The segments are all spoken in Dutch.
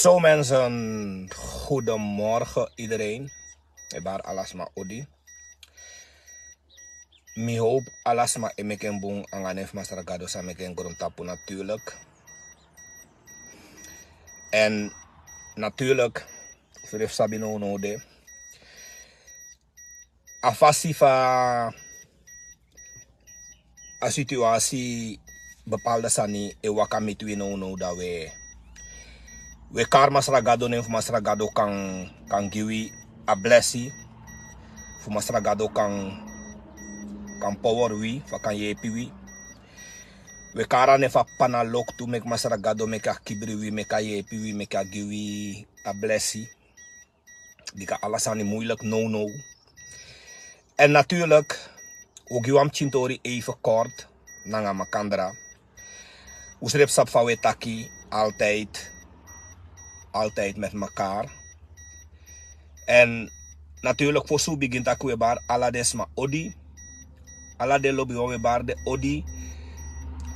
Zo mensen, goedemorgen iedereen. Ik ben Alasma Odi. Ik hoop Alasma emeken boom anganef masaragado sa meken grondtapu natuurlijk. En natuurlijk, voor Sabino node. Afasi van a situatie bepaalde sani e wakamit we no dat we kar masaragado nef masaragado kan giwi a blessi. Fu masaragado kan power wi, fa kan yepi wi. We kara nefa pana lok tu mek masaragado mek a kibri wi, mek a yepi wi, mek a giwi a blessi. Die kan alles aan moeilijk, no. En natuurlijk, we giwam chintori even kort, nanga makandra. Usrep sap fa we taki, altijd met elkaar. En natuurlijk, voor zo begint ik weer bar, ala desma odi. Alla de lobby we bar de odi.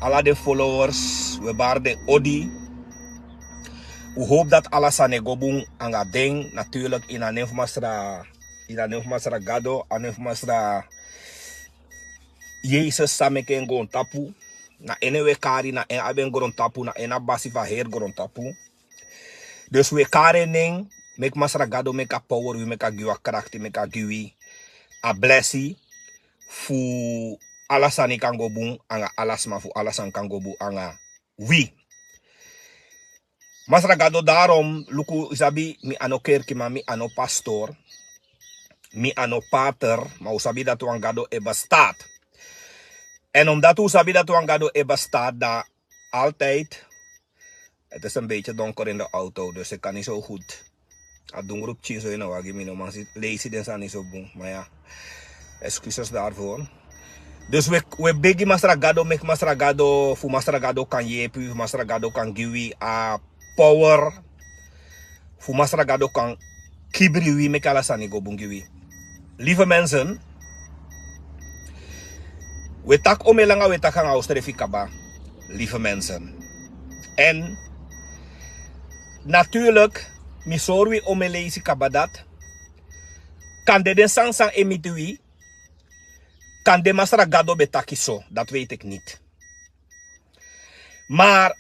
Alla de followers we bar de odi. We hoop dat alles aan gobung anga ding natuurlijk in een neefmasra gado, een neefmasra Jezus sameken gon tapu. Na ene we kari na en aben gron tapu na ena basi va heer gron tapu. Dus we kare ning mek masra gado mek a power we mek a giwa krakti mek a giwi a blessi. Fu alasani kangobu anga alasma fu alasan kangobu anga wi. Masragado daarom luku isabi mi ano kerki ma mi ano pastor, mi ano pater, ma usabi dat wangado e bestaat. En omdat usabi dat wangado e bestaat, da altijd, het is een beetje donker in de auto, dus ik kan niet zo goed. Het doen roep chin zo in de wagi, no man zit lazy den san niet zo boem, maar ja. Excuses daarvoor. Dus we begi masragado mek masragado fu masragado kan yepi, masragado kan giwi a power. Fu masragado kan kibri wi mek alasani go bungiwi. Lieve mensen, we tak omelanga we takanga austrefi kaba. Lieve mensen. En natuurlijk, misori omelezi kabadat. Kan de den sang emitui. Kan de masragado betaki zo, dat weet ik niet. Maar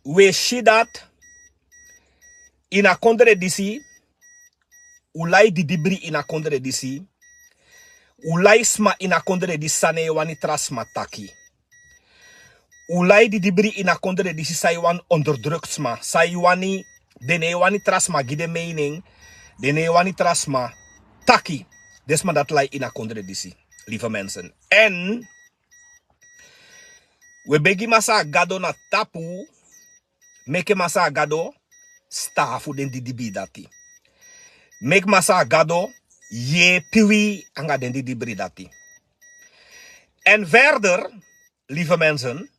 we zien dat in a kondre disi, ulai di dibri in a kondre disi, ulai sma in a kondre di sane wani trasma taki. Ulai di dibri in a kondre disi sai wan onderdrukt sma, sai wani dene wani trasma gide mening, dene wani trasma taki. Desma dat lai in a kondre disi. Lieve mensen. En we begi masa gado na tapu. Meke masa gado stafu den di dibi dati. Mek masa gado ye piwi anga den di dibri dati. En verder, lieve mensen.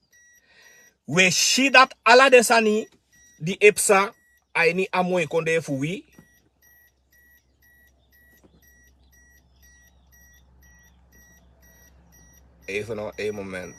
We zien dat alla desani di epsa aini amoy konde fuwi. Even nog een moment.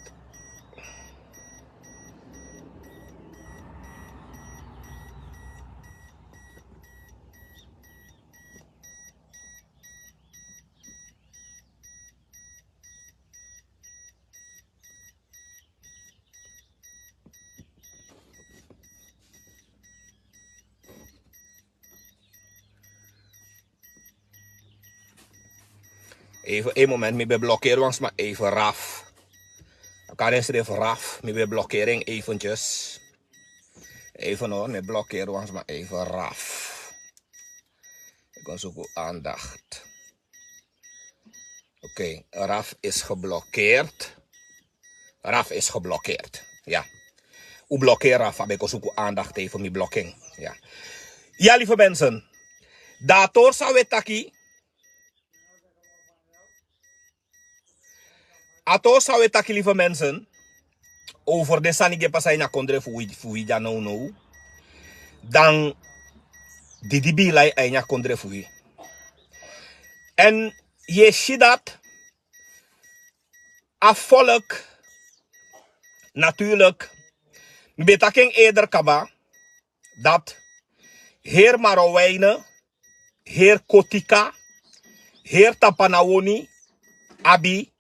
Even een moment, ik ben blokkeren, want maar even raf. Ik kan eens even raf, ik ben blokkering eventjes. Even hoor, ik blokkeren, want maar even raf. Ik kan zoeken aandacht. Oké, raf is geblokkeerd. Raf is geblokkeerd, ja. U blokkeer raf, heb ik zoeken aandacht even, mijn blokking, ja. Ja, lieve mensen. Dator zou we taki. Ato zou het taki, lieve mensen, over de sanige pasai na kondre fui ja no. Dan die bilai anya kondre fui. En je ziet dat a volk natuurlijk betaking eerder kaba dat Heer Marowijnen, Heer Kotika, Heer Tapanawoni, Abi,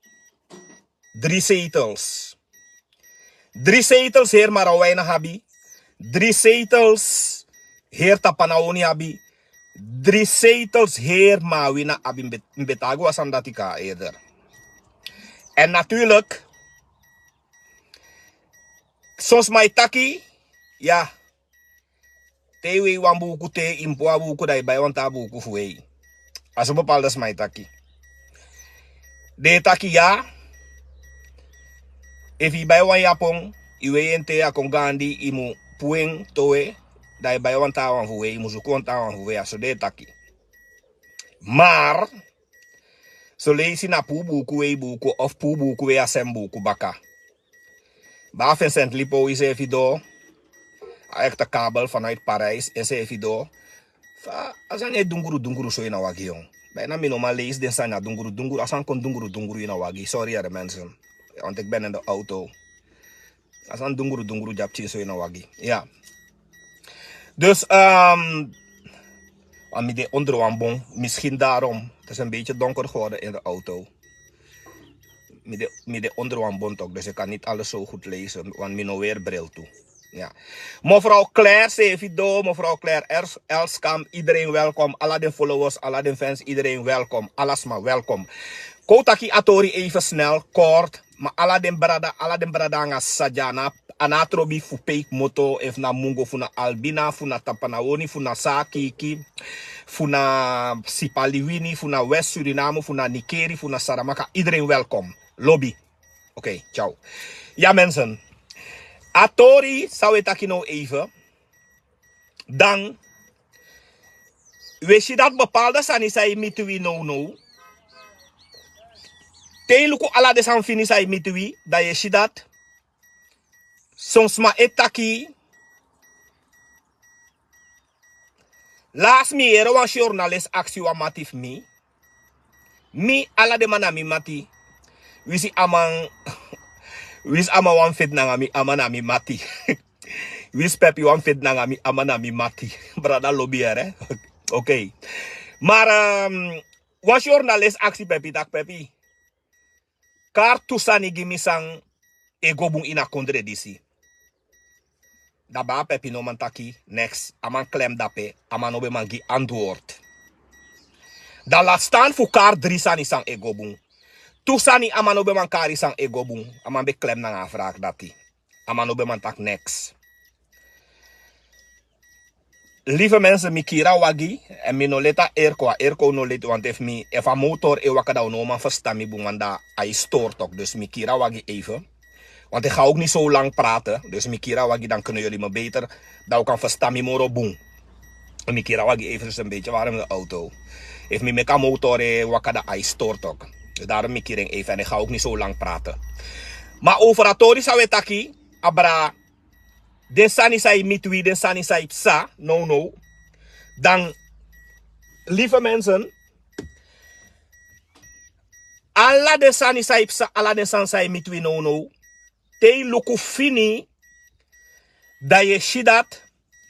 3 zetels. 3 zetels, Heer Marowijnen, Abi. 3 zetels, Heer Tapanawoni, Abi. 3 zetels, Heer Mawina, Abi. Mbetago was aan dat ik eerder. En natuurlijk, soms mij taki, ja, tewe wambuku te impoa buku dai bij want buku fuei. Als een bepaalde mij taki. De taki ja, if je bij wan japon, iwe ente akon gandi imu pueng toe, dai bij want wan fuei, musu konta wan fuei, so de taki. Maar, so lees je na pu buku buku of pu buku asem buku baka. Ba Vincent Lipo is even door. Echte kabel vanuit Parijs en zei video. Als je dunguru zo in een wagi jong. Bijna min normaal lees den zijn dunguru. Als je kon dunguru in een wagi. Sorry de mensen. Want ik ben in de auto. Als je dunguru japje zo in een wagi. Ja. Dus de onderwambon. Misschien daarom. Het is een beetje donker geworden in de auto. Met de onderwambon toch. Dus ik kan niet alles zo goed lezen. Want ik nog weer bril toe. Ja. Mevrouw Claire, Sevido, mevrouw Claire Elskam, iedereen welkom. Alle de followers, alle de fans, iedereen welkom. Alles maar welkom. Kotaki Atori even snel, kort. Maar alle de brada nga sajana. Anatrobi fupeik moto, if na mungo funa albina, funa tapanawoni, funa sakiki, funa sipaliwini, funa West Suriname, funa Nikeri, funa Saramaka. Iedereen welkom. Lobby. Oké, ciao. Ja mensen. Atori, zou ik dat nou even. Dan, weet je dat bepaalde sani sai mitui no. Teluku ala de san fini sai mitui, dat je ziet dat. Soms ma etaki. Laat me hier een journalist actie wa matif mi. Mi ala de manami mati. Wisi amang... Wis ama wan fit nangami amanami mati. Wis pepi wan fit nangami amanami mati. Brada lobby hè. Oké. Maar was journalist actie pepi tak pepi. Kar tusani gimisang egobung ina kondre disi. Daba pepi no mantaki next aman klem dape aman obe mangi antwoord. Dan laat staan voor kar drisani sang egobung. Tusani amano be man kari sang egobung. Aman be klem na vraag dati. Amano be man tak next. Lieve mensen, mi kira wagi. En mi no leta airco no let. Want if a motor e wakada no man versta mi bunganda ai store tok. Dus mi kira wagi even. Want ik ga ook niet zo lang praten. Dus mi kira wagi, dan kunnen jullie me beter. Dat ik kan verstaan mi moro boom. En mi kira wagi even dus een beetje warm in de auto. If mi meka motor e wakada ai store tok. Dus daarom ik hier even en ik ga ook niet zo lang praten. Maar over Atori zou het aquí, abra, den sani sai mitwi, den sani sai psa, no. Dan, lieve mensen, alla den sani sai psa, alla den sani sai mitwi, no. Te luku fini, da je shidat,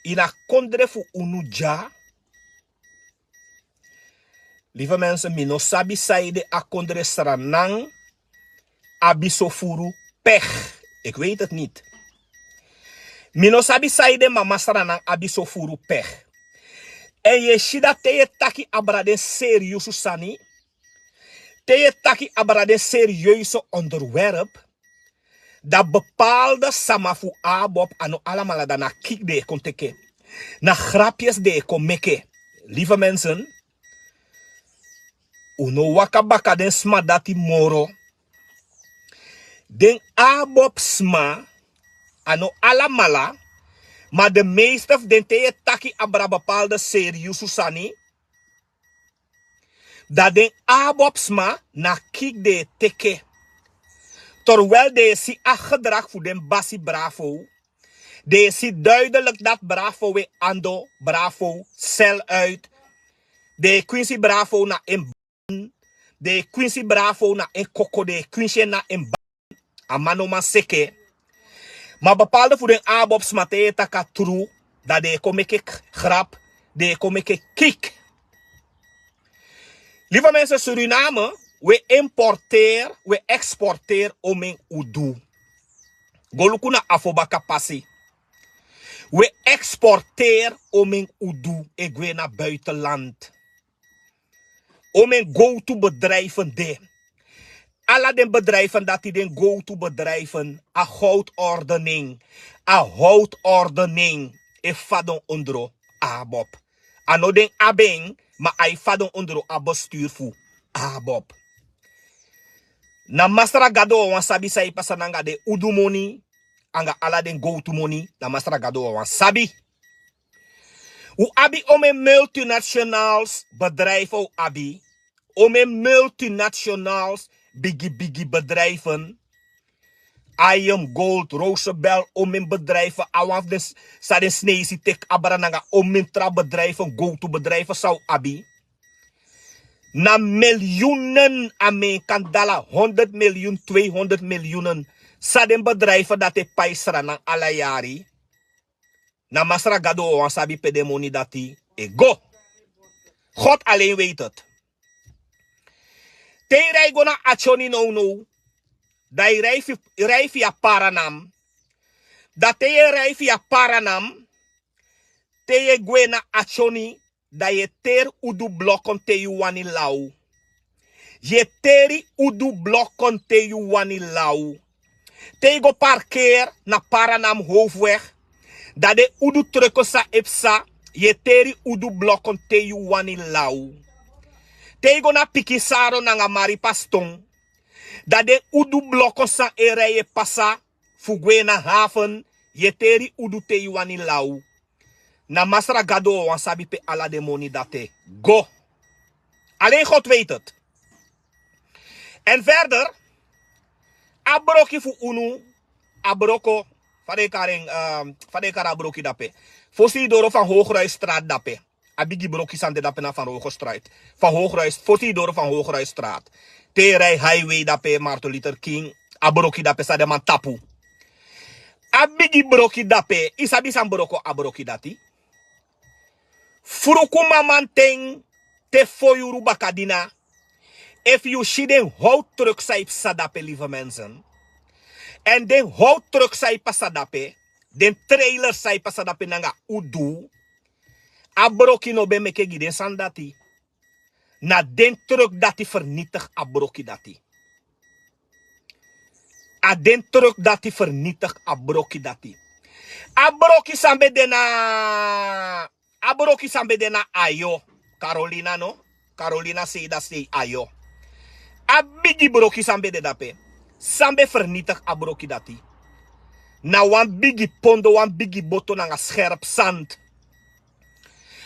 ina kondre fu unuja. Lieve mensen, mino sabi saide akondre stranang abisofuru pech. Ik weet het niet. Mino sabi saide mama stranang abisofuru pech. En je shida te taki abrade serieuze sani. Te taki abrade serieuze onderwerp. Dat bepaalde samafu abob ano allemaal dan na kik de kon teke. Na grapjes de kon meke. Lieve mensen. Uno wakabaka den sma dati moro. Den abob sma. Ano alamala. Maar de meeste den te taki abra bepaalde serieuze sani. Dat den abob sma na kik de teke. Terwijl de si gedrag voor den basi bravo. De si duidelijk dat bravo we ando bravo cel uit. De Quincy bravo na in de Quincy bravo na in koko de Quincy na in amano man seke. Maar bepaalde voor den abob smate taka true dat de komeke grap de kom ik kik. Lieve mensen, Suriname, we importeer, we exporteer om in udu. Golukuna afobaka passi. We exporteer om in udu. Ik ga naar buitenland. Om in go-to bedrijven de. Alle de bedrijven dat die den go-to bedrijven. A houtordening. A houtordening. E fadon ondro abob. Ano den abeng. Maar ai fadon ondro a bestuur fu abob. Na mastra gado wan sabi sai pasananga de udu money. Anga ala den go-to money. Na mastra gado wan sabi. U abi ome multinationals bedrijven abi. Ome multinationals biggie bedrijven. I am Gold, Roosevelt, ome bedrijven. Awaf des sa den sneezi tek abarananga ome tra bedrijven, go-to bedrijven zou abi. Na miljoenen Amerikan dollar, 100 miljoen, 200 miljoenen. Sa den bedrijven dat te paisra na ala jari. Na masra gado wan sabi pedemoni dati ego. God alleen weet het. Te rij go na achoni no. Dai rij via Paranam. Dat te rij via Paranam. Te je gwe na achoni. Dat je ter udu blokon te yu wani lau. Je teri udu blokon te yu wani lau. Te go parkeer na Paranam hoofdweg. Dat de udu trukosa epsa. Je teri udu blokon te yu wani lau. Te go na pikisaro na nga maripastong. Dat de udu blokon sa ereye pasa. Fugwe na haven. Je teri udu te yu wani lau. Na masra gado wan sabi pe ala de moni date. Go. Alleen God weet het. En verder. Abroki fu unu. Abroko. Fadekara abroki dape. Fosi doro van Hoogruisstraat dape. Abigi broki sande dape na van Hoogstraat. Van Hoogruis. Fosi doro van Hoogruisstraat. Terij highway dape. Martin Luther King. Abroki dape sa de man tapu. Abigi broki dape. Isabi san broko abroki dati. Furukuma manteng te foyuru bakadina. If you see den houttruck saip sadape, lieve mensen. En den houttruck saip sadape. Den trailer saip sadape nanga udu. Abroki no be meke giden sandati. Na den truck dati vernietig abroki dati. A den truck dati vernietig abroki dati. Abroki sambe dena. Abroki sambe dena ayo. Carolina no. Carolina sei dat sei ayo. Abigi broki sambe de dape. Sambe vernietig abroki dati. Na wan bigi pondo, wan bigi boto na nga scherp zand.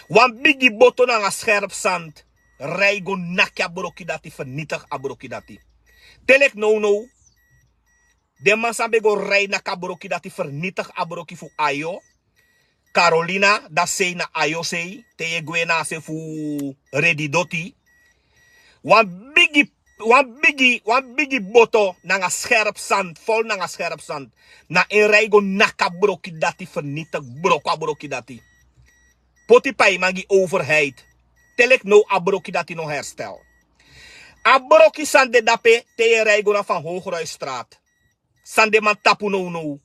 Wan bigi boto na nga scherp zand. Rijgo nakja abroki dati, vernietig abroki dati. Telek no. De man sambe go rij na kabroki dati, vernietig abroki fu ayo. Carolina, dat sei na ayo sei. Te je gwena se fu redidoti. Wan bigi boto na nga scherp zand. Vol na nga scherp zand. Na een rijgo naka broki dati vernietig broko broki dati. Potipai mangi overheid. Telek no abroki dati no herstel. Abroki sande dape te je rijgo na van Hoogruisstraat. Sande man tapu no.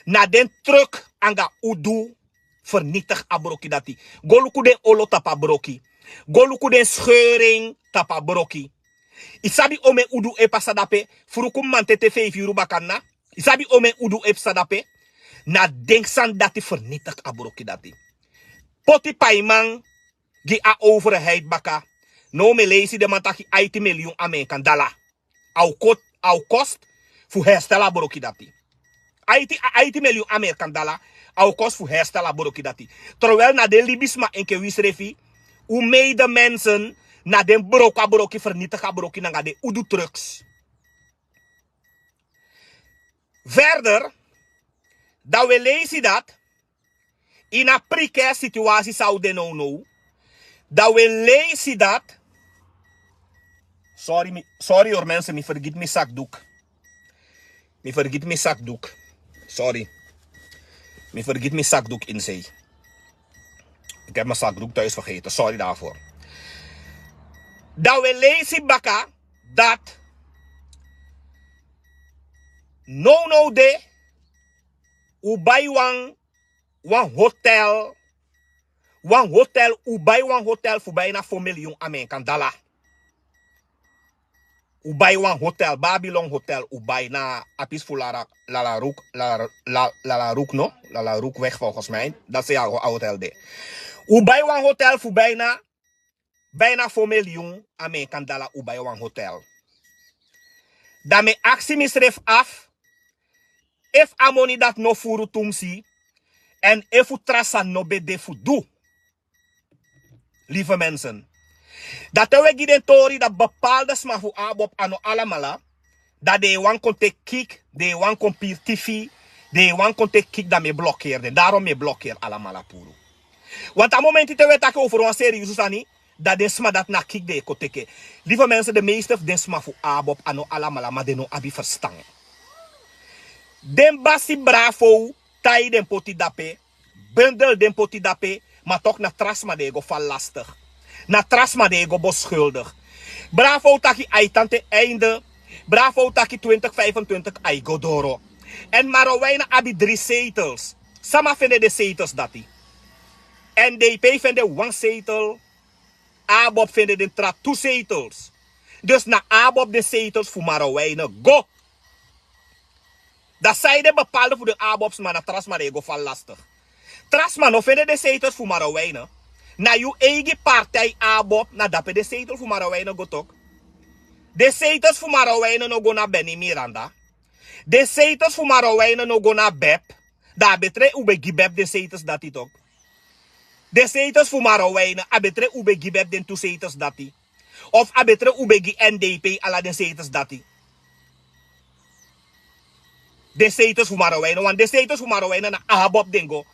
Na den truck anga udu. Vernietig abroki dati. Goluku den olo tapa broki. Goluku den scheuring tapa broki. Isabi ome udu e pasadape. Furukum mante te 5 euro bakana. Isabi ome udu e pasadape. Na denksan dati vernietig abroki dati. Poti paimang gi a overheid baka. No me leesi de mantaki 80 miljoen Amerikan dollar. Au kost fu herstel abroki dati. 80 miljoen Amerikan dollar. Au kost fu herstel abroki dati. Terwijl na de libisma enke wisrefi. Hoe mede mensen na den broki vernietig abroki nanga de udu trucks. Verder, dat we lezen dat in een precaire situatie zou de no. Dat we lezen dat. Sorry hoor mensen, me vergeet mijn zakdoek. Sorry. Me vergeet mijn zakdoek insey. Ik heb mijn zakdoek thuis vergeten. Sorry daarvoor. Dat we lezen baka dat no de ubai wan hotel ubai wan hotel voor bijna 4 miljoen amen kan dala. Ubai wan hotel Babylon hotel ubai na apis voor la rook no la rook weg volgens mij. Dat is jouw hotel de. Ubai wan hotel voor bijna 4 miljoen amen kan dala ubai wan hotel. Daarmee actie misref af. If amoni dat no furu tumsi. En if u trasa no bede fudu. Lieve mensen. Dat we giden tori dat bepaalde smafu abob ano alamala. Dat de wan kon te kik. De wan kon pir tv. De wan kon te kik dat me blokkeerde. Daarom me blokkeer alamala puru. Want aan moment te we taken over een serieus ani. Dat de sma dat na kik de koteke. Lieve mensen, de meeste den smafu abob ano alamala. Maar de no abi verstangen. Den basi bravo, tai den poti dape, bundel den poti dape, maar toch na trasma de go val lastig. Na trasma de go beschuldig. Bravo taki aitante einde, bravo taki 2025 ai godoro. En Marowijnen abi 3 zetels. Sama vinden de zetels dati. NDP vinden 1 zetel, Abob vinden de 2 zetels. Dus na Abob de zetels voor Marowijnen, go! Dat zij de bepaalde voor de Abobs, maar na Trasma de go val lastig. Trasma no vinden de zetels voor Marowijnen. Na je eigen partij Abob, na dape de zetels voor Marowijnen go toch. De zetels voor Marowijnen no go na Bennie Miranda. De zetels voor Marowijnen no go na Beb. Daar betre ube gibeb de zetels dat die toch. De zetels voor Marowijnen, abetre ube gibeb den 2 zetels dat die. Of abetre ube gi NDP ala de zetels dat die. De zetels voor Marowijnen, want de zetels voor Marowijnen na Abob dengo.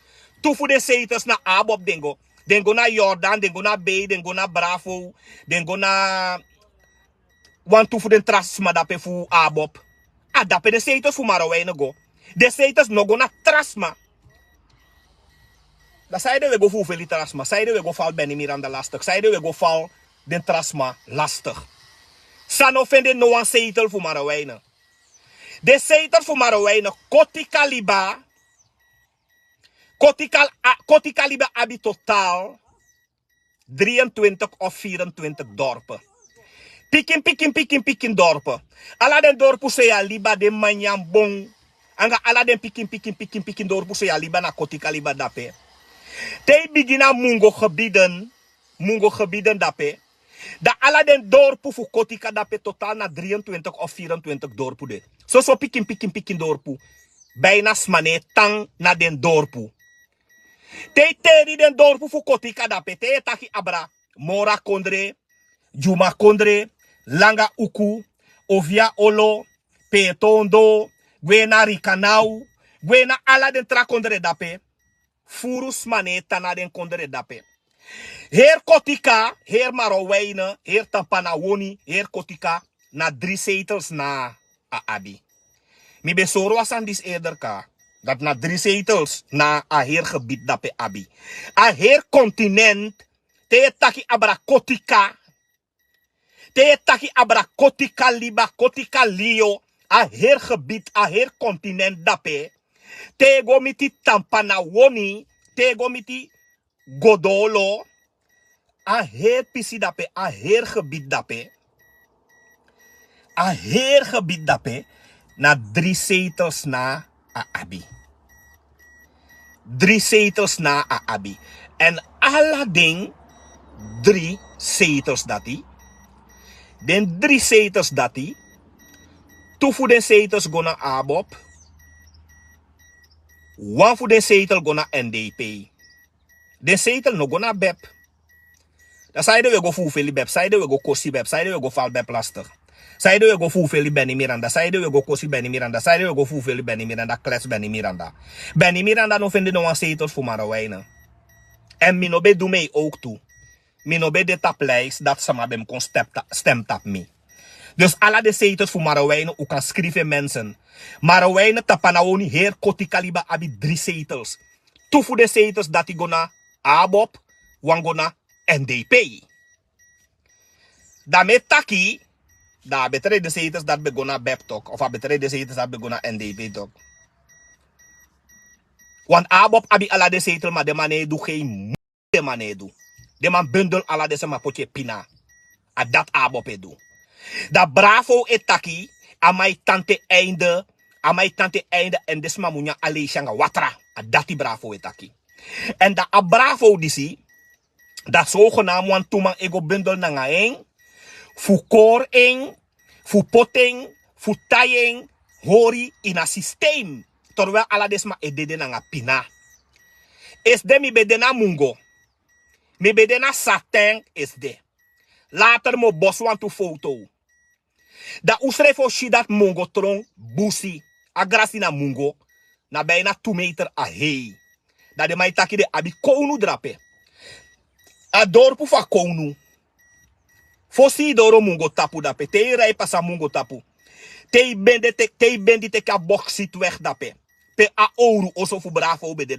Toe voor de zetels na Abob dengo. Dengo na Jordan, dengo na B, dengo na Bravo, dengo na... Want toe voor de Trasma dape voor Abob. Dape de zetels voor Marowijnen go. De zetels no go na Trasma. Dat zeiden we go voor veel Trasma. Zeiden we go val Bennie Miranda lastig. Zeiden we go val den Trasma lastig. Sano vinden no een zetel voor Marowijnen. De zetel voor Marowijnen, Kotikaliba abi totaal 23 of 24 dorpen. Pikin dorpen. Alla den dorpen se liba de manyambong. Anga alla den pikin dorpen se liba na Kotikaliba dape. Te bigina mungo gebieden dape. Da alla den dorpen voor Kotika dape totaal na 23 of 24 dorpen de. So pikin dorpu. Bijna smane tang na den dorpu. Te teri den dorpu fu Kotika dape. Te taki abra. Mora kondre. Juma kondre. Langa uku. Ovia olo. Petondo. Gwena rikanau. Gwena ala den tra kondre dape. Furu smane tana den kondre dape. Heer Kotika. Heer Marowijnen. Heer Tampanawoni. Heer Kotika. Na 3 zetels na Abi. Mi besoro was aan dis eerder ka. Dat na 3 zetels na a heer gebied dape Abi. A heer continent. Te taki abra Kotika. Te taki abra Kotika liba Kotika lio. A heer gebied, a heer continent dape. Te go miti Tampanawoni. Te go miti Godolo. A heer pisi dape. A heer gebied dape. A heer gebied dape. Na 3 zetels na Abi. 3 zetels na Abi. En alla ding 3 zetels dati. Den 3 zetels dati. Toe voor den zetels go na Abob. 1 voor den zetel go na NDP. Den zetel no go na Beb. Dan zeiden we go voeveel Beb. Zeiden we go kosi Beb. Zeiden we go val Beb lastig. Zeiden we go voeveel Bennie Miranda. Zeiden we go kosi Bennie Miranda. Zeiden we go voeveel Bennie Miranda. Klets Bennie Miranda. Bennie Miranda no vinden no een zetels voor Marowijnen. En minobe doe mij ook toe. Minobe de taplijst dat ze maar hem kon stemt op me. Dus alle de zetels voor Marowijnen u kan schrijven mensen. Marowijnen tapanawoni heer Kotikaliba abi 3 zetels. Toe voor de zetels dat die go na Abob. wangona NDP. Daarmee taki, daar betreden de zetels dat begonnen BEP-tok, of betreden de zetels dat begonnen NDP-tok. Want Abob abi ala de zetel, maar de man doet geen de man doet. De man bundel ala de ma potje pina. A dat Abob doet. Dat bravo etaki, a mijn tante einde, en desma munya ale shanga watra. A dati bravo etaki. En dat a bravo disi, dat zogenaamd wan toeman ego bundel na ngaeng, fu koring, fu potting, fu taying, hori in a systeem. Terwijl ala desma edede na nga pina. Is de mi bedena mungo. Mi bedena satin is de. Later mo bos want to foto. Da usrefo shidat mungo trong busi. Agrasi na mungo. Na bijna 2 meter a hei. Da de mai taki de abi konu drape. A dorpu fa konu. Fosi doro mungo tapu dape. Te rei pasa mungo tapu. Te bendi te ka boxit weg dape. Pe a ouro oso fu bravo bede